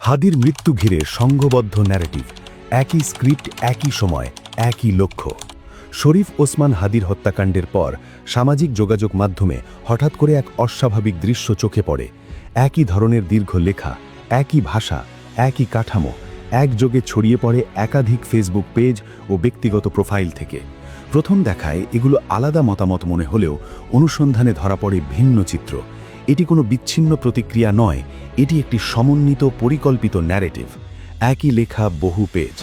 হাদির মৃত্যু ঘিরে সংঘবদ্ধ ন্যারেটিভ, একই স্ক্রিপ্ট, একই সময়, একই লক্ষ্য। শরীফ ওসমান হাদির হত্যাকাণ্ডের পর সামাজিক যোগাযোগ মাধ্যমে হঠাৎ করে এক অস্বাভাবিক দৃশ্য চোখে পড়ে। একই ধরনের দীর্ঘ লেখা, একই ভাষা, একই কাঠামো একযোগে ছড়িয়ে পড়ে একাধিক ফেসবুক পেজ ও ব্যক্তিগত প্রোফাইল থেকে। প্রথম দেখায় এগুলো আলাদা মতামত মনে হলেও অনুসন্ধানে ধরা পড়ে ভিন্ন চিত্র। এটি কোনো বিচ্ছিন্ন প্রতিক্রিয়া নয়, এটি একটি সমন্বিত পরিকল্পিত ন্যারেটিভ। একই লেখা, বহু page.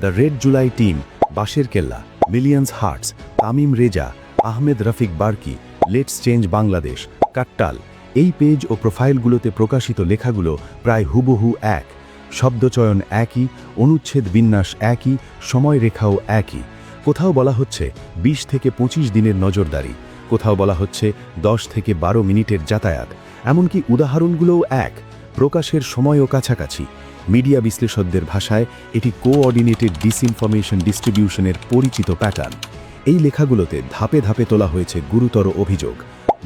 The Red July team, বাঁশের কেল্লা, Millions Hearts, Tamim Reza, Ahmed Rafiq Barki, Let's Change Bangladesh, কাট্টাল। এই পেজ ও প্রোফাইলগুলোতে প্রকাশিত লেখাগুলো প্রায় হুবহু এক। শব্দচয়ন একই, অনুচ্ছেদ বিন্যাস একই, সময়রেখাও একই। কোথাও বলা হচ্ছে 20 থেকে 25 দিনের নজরদারি, কোথাও বলা হচ্ছে 10 থেকে 12 মিনিটের যাতায়াত। এমনকি উদাহরণগুলোও এক, প্রকাশের সময়ও কাছাকাছি। মিডিয়া বিশ্লেষকদের ভাষায় এটি কোঅর্ডিনেটেড ডিসইনফরমেশন ডিস্ট্রিবিউশনের পরিচিত প্যাটার্ন। এই লেখাগুলোতে ধাপে ধাপে তোলা হয়েছে গুরুতর অভিযোগ: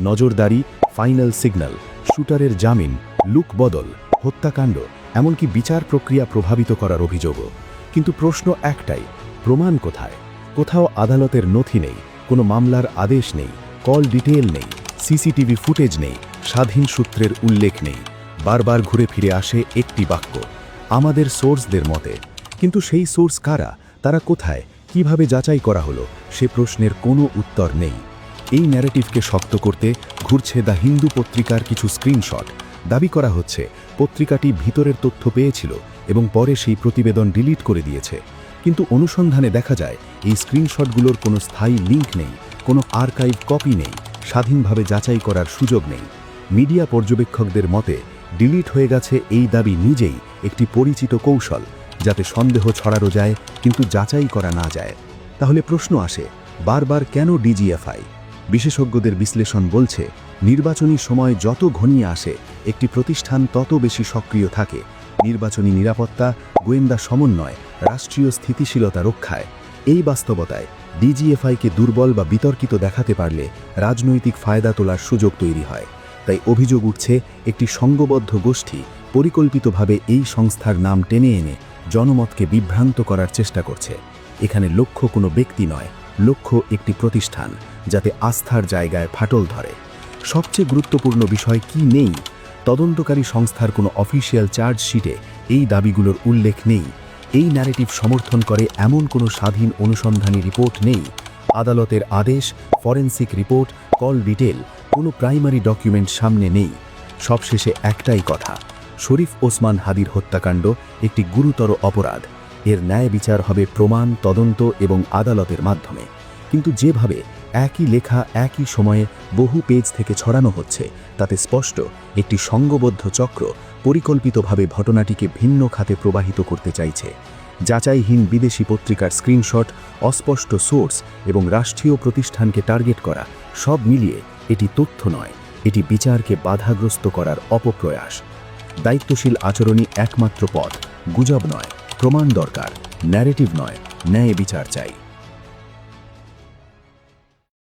নজরদারি, ফাইনাল সিগন্যাল, শুটারের জামিন, লুক বদল, হত্যাকাণ্ড, এমনকি বিচার প্রক্রিয়া প্রভাবিত করার অভিযোগও। কিন্তু প্রশ্ন একটাই, প্রমাণ কোথায়? কোথাও আদালতের নথি নেই, কোনো মামলার আদেশ নেই, কল ডিটেল নেই, সিসিটিভি ফুটেজ নেই, স্বাধীন সূত্রের উল্লেখ নেই। বারবার ঘুরে ফিরে আসে একটি বাক্য, আমাদের সোর্সদের মতে। কিন্তু সেই সোর্স কারা, তারা কোথায়, কিভাবে যাচাই করা হলো, সে প্রশ্নের কোনো উত্তর নেই। এই ন্যারেটিভকে শক্ত করতে ঘুরছে দ্য হিন্দু পত্রিকার কিছু স্ক্রিনশট। দাবি করা হচ্ছে পত্রিকাটি ভিতরের তথ্য পেয়েছিল এবং পরে সেই প্রতিবেদন ডিলিট করে দিয়েছে। কিন্তু অনুসন্ধানে দেখা যায় এই স্ক্রিনশটগুলোর কোনো স্থায়ী লিঙ্ক নেই, কোনো আর্কাইভ কপি নেই, স্বাধীনভাবে যাচাই করার সুযোগ নেই। মিডিয়া পর্যবেক্ষকদের মতে ডিলিট হয়ে গেছে এই দাবি নিজেই একটি পরিচিত কৌশল, যাতে সন্দেহ ছড়ানো যায় কিন্তু যাচাই করা না যায়। তাহলে প্রশ্ন আসে, বারবার কেন ডিজিএফআই? বিশেষজ্ঞদের বিশ্লেষণ বলছে, নির্বাচনী সময় যত ঘনিয়ে আসে একটি প্রতিষ্ঠান তত বেশি সক্রিয় থাকে। নির্বাচনী নিরাপত্তা, গোয়েন্দা সমন্বয়, রাষ্ট্রীয় স্থিতিশীলতা রক্ষায়। এই বাস্তবতায় ডিজিএফআইকে দুর্বল বা বিতর্কিত দেখাতে পারলে রাজনৈতিক ফায়দা তোলার সুযোগ তৈরি হয়। তাই অভিযোগ উঠছে একটি সংঘবদ্ধ গোষ্ঠী পরিকল্পিতভাবে এই সংস্থার নাম টেনে এনে জনমতকে বিভ্রান্ত করার চেষ্টা করছে। এখানে লক্ষ্য কোনো ব্যক্তি নয়, লক্ষ্য একটি প্রতিষ্ঠান, যাতে আস্থার জায়গায় ফাটল ধরে। সবচেয়ে গুরুত্বপূর্ণ বিষয় কি নেই? তদন্তকারী সংস্থার কোনো অফিসিয়াল চার্জশিটে এই দাবিগুলোর উল্লেখ নেই। এই ন্যারেটিভ সমর্থন করে এমন কোনো স্বাধীন অনুসন্ধানী রিপোর্ট নেই। আদালতের আদেশ, ফরেনসিক রিপোর্ট, কল ডিটেল, কোনো প্রাইমারি ডকুমেন্ট সামনে নেই। সবশেষে একটাই কথা, শরীফ ওসমান হাদির হত্যাকাণ্ড একটি গুরুতর অপরাধ। এর ন্যায় বিচার হবে প্রমাণ, তদন্ত এবং আদালতের মাধ্যমে। কিন্তু যেভাবে একই লেখা একই সময়ে বহু পেজ থেকে ছড়ানো হচ্ছে, তাতে স্পষ্ট একটি সংঘবদ্ধ চক্র পরিকল্পিতভাবে ঘটনাটিকে ভিন্ন খাতে প্রবাহিত করতে চাইছে। যাচাইহীন বিদেশি পত্রিকার স্ক্রিনশট, অস্পষ্ট সোর্স এবং রাষ্ট্রীয় প্রতিষ্ঠানকে টার্গেট করা, সব মিলিয়ে এটি তথ্য নয়, এটি বিচারকে বাধাগ্রস্ত করার অপপ্রয়াস। দায়িত্বশীল আচরণই একমাত্র পথ। গুজব নয়, প্রমাণ দরকার, ন্যারেটিভ নয়, ন্যায় বিচার চাই।